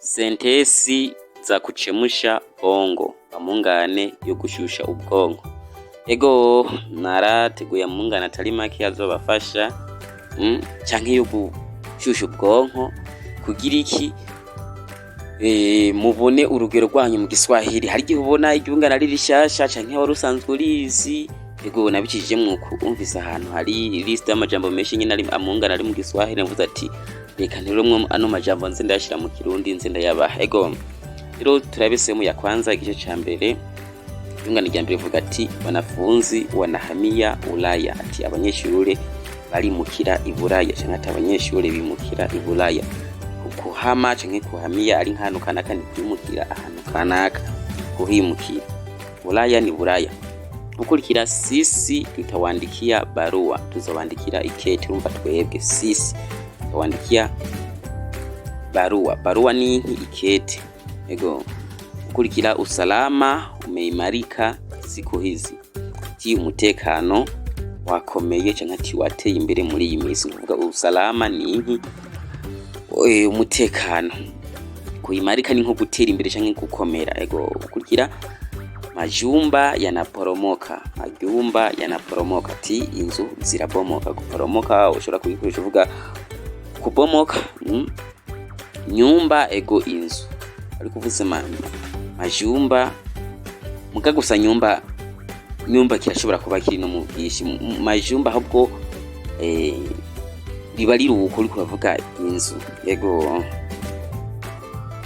Sentesi za kuchemsha bongo amungane yo gushusha ubwonko. Ego narateguye amungane atari make azobafasha canke yo gushusha ubwonko kugira iki mubone urugero rwanyu mu Giswahili. Hari igihe ubona iryungana ari rishasha canke wari usanzwe urizi. Ego nabicishije mwuko umvise ahantu hari list y'amajambo menshi nyine ari amungane ari mu Giswahili, mvuze ati reka ntirumwe ano majambo nze ndashira mu Kirundi nze ndayabaha. Ego rero turabisemu ya kwanza igice ca mbere. Iryungana rya mbere vuga ati wanafunzi wanahamia Ulaya, ati abanyeshure barimukira i Buraya canke ati abanyeshure bimukira i Buraya. Kuhama canke kuhamia ari nk'ahantu kanaka, ni kwimukira ahantu kanaka, kuhimukira. Ulaya ni Buraya. Ukurikira sisi tutawandikia barua, tuzawandikira ikete. Urumva twebwe sisi tutawandikia barua, barua ni ikete. Ego ukurikira usalama umeimarika siku hizi, ti umutekano wakomeye canke ati wateye imbere muri iyi minsi. Uvuga usalama ni umutekano, kuimarika ni nko gutera imbere canke gukomera. Ego ukurikira majumba yanaporomoka, majumba yanaporomoka, ti inzu zirabomoka. Kuporomoka ushobora kubikoresha uvuga kubomoka, nyumba ego inzu. Ariko uvuze majumba muga gusa nyumba kirashobora kuba kiri no mu bwishi. Majumba ahubwo riba riri ukuri kuvuga inzu. Ego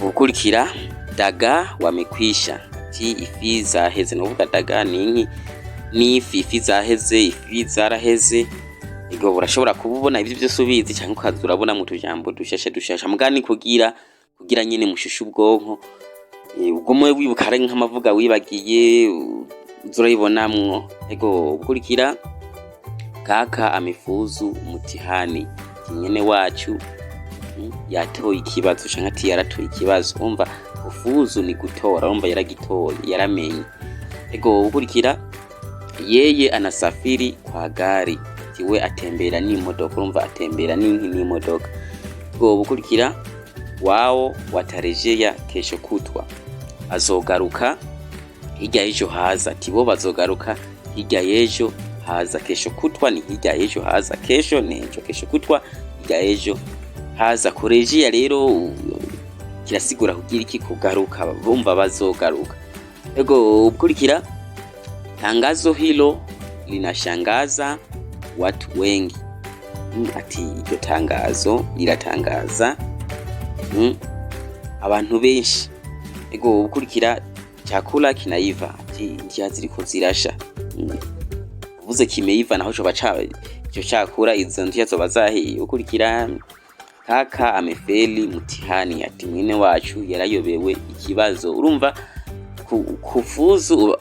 ukurikira daga wamekwisha, ti ifi zaheze. Nuvuga daga ni ifi zaheze, ifi zaraheze. Ego urashobora kububona ivyo byose ubizi cyangwa ukaza urabona mu tujambo dushasha mugani kugira nyene mushusha ubwonko. Ubwo mwe wibuka ari nk'amavuga wibagiye uzurayibonamwo. Ego ukurikira kaka amefuzu mutihani, nyene wacu yatoye ikibazo canke ati yaratoye ikibazo. Umva ufuzu ni gutora, umva yaragitoye yaramenye. Ego ukurikira yeye anasafiri kwa gari, tiwe atembera n'imodoka. Umva atembera n'imodoka. Ego ukurikira wao watarejea kesho kutwa, azogaruka hirya y'ejo haza. Tibo bazogaruka hirya y'ejo haza. Kesho kutwa ni hirya y'ejo haza, kesho nejo, kesho kutwa hirya y'ejo haza. Kurejea rero kirasigura kugira iki? Kugaruka, bumva bazogaruka. Ego ukurikira tangazo hilo linashangaza watu wengi, ati iryo tangazo liratangaza abantu benshi. Ego ukurikira chakula kinaiva, ati njya ziriko zirasha. Uvuze kimeiva naho cyo baca cyo chakula izo njya zo bazahiye. Ukurikira kaka amefeli mutihani, ati mwene wacu yarayobewe ikibazo. Urumva kufuzu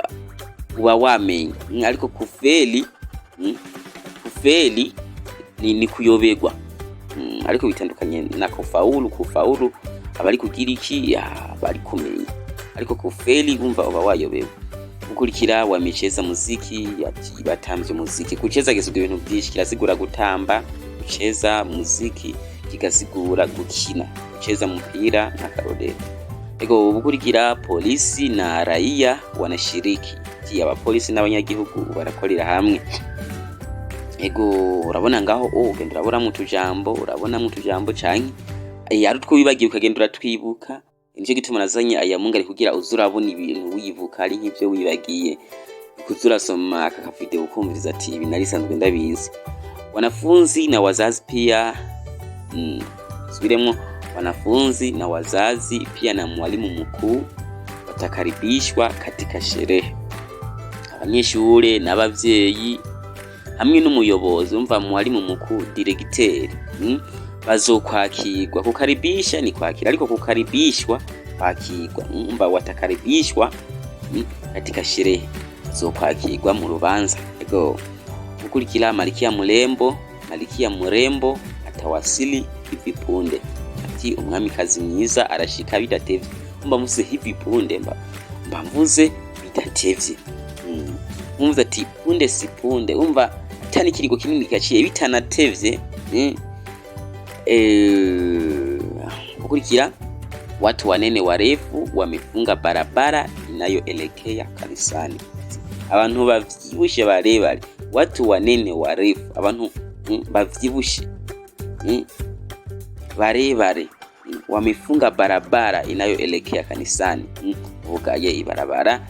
uba wamenye, ariko kufeli ni kuyoberwa. Ariko bitandukanye na kufaulu. Kufaulu abari kugira iki bari kumenya, ariko kufeli umva uba wayobewe. Ukurikira wamecheza muziki, ati batamvye muziki. Kucheza gisigura ibintu byinshi, kirasigura gutamba. Kucheza muziki kigasigura gukina, kucheza mpira na karodero. Ego ukurikira polisi na raia wanashiriki, ati abapolisi n'abanyagihugu barakorera hamwe. Ego urabona ngaho ugenda urabona mu tujambo canke ari utwo wibagiye ukagenda uratwibuka. Nico gituma nazanye aya mungari kugira uzurabona ibintu wibuka ari nk'ivyo wibagiye, kuzurasoma aka video ukumviriza ati ibi narisanzwe ndabizi. Wanafunzi na wazazi pia subiremwo, wanafunzi na wazazi pia na mwalimu mkuu watakaribishwa katika sherehe. Abanyeshure n'abavyeyi hamwe n'umuyobozi, umva mwalimu mkuu directeur, bazokwakirwa. Kukaribisha ni kwakira, ariko kukaribishwa kwakirwa. Umva watakaribishwa katika sherehe, bazokwakirwa mu rubanza. Ego ukurikira Malikia Murembo atawasili hivi punde, ati umwamikazi mwiza arashika bidatevye. Umva mvuze hivi punde, mba mvuze bidatevye. Umva ati punde si punde, umva atani kirigo kinini gaciye bitanatevye. Ukurikira watu wanene warefu wamefunga barabara inayoelekea kanisani. Abantu bavyibushe barebare, watu wanene warefu, abantu bavyibushe barebare wamefunga barabara inayoelekea kanisani. Uvugaye ibarabara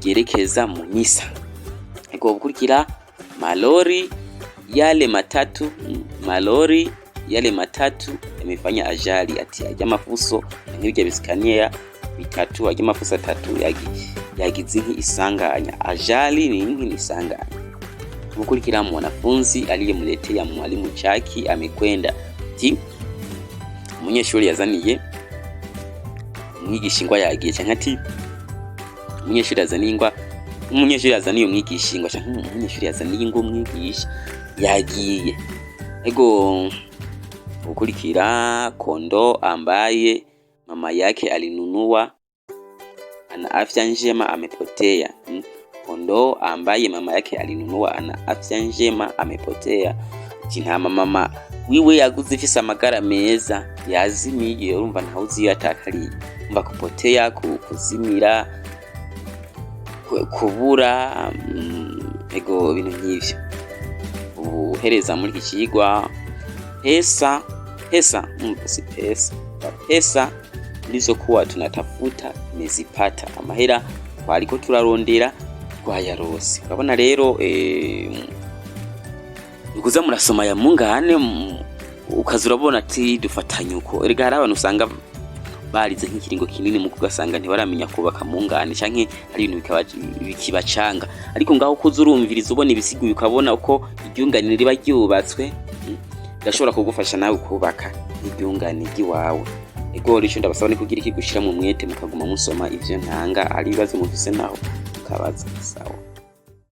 ryerekeza mu misa. Ego bukurikira malori yale matatu yamefanya ajali ati ajya mafuso nk'ibyo bisikaniya bitatu ajya mafuso 3 yagize isanganya. Ajali ni isanganya. Bukurikira mwanafunzi aliyemletea mwalimu chaki amekwenda ati umunyeshuri yazaniye umwigishingwa yagiye cyangwa ati umunyeshuri yazaniye umwigishingwa cyangwa umunyeshuri yazaniye ngo umwigisha yagiye. Ego ukurikira kondo ambaye mama yake alinunua ana afya njema amepotea. Kondo ambaye mama yake alinunua ana afya njema amepotea. Intama mama wiwe yaguze ifise amagara meza yazimiye, urumva ntawuzi yatakari, umva kupotea, kuzimira, kubura, ego ibintu nk'ivyo. Uhereza muri iki kigwa pesa nilizokuwa tunatafuta nimezipata, amahera twariko turarondera twayarose. Urabona rero ukuza murasoma ya mungane ukaza urabona ati dufatanye uko. Erega hari abantu usanga barize nk'ikiringo kinini mu kugasanga ntibaramenya kubaka mungane canke hari ibintu bikibacanga, ariko ngaho kuza urumviriza ubona ibisiguye ukabona uko iryungane riba ryubatswe gashobora kugufasha nawe kubaka iryungane ry'iwawe. Ego risho ndabasaba ni kugira iki gushira mu mwete mukaguma musoma ivyo ntanga ari bibazo mufise naho ukabaza. Sawa.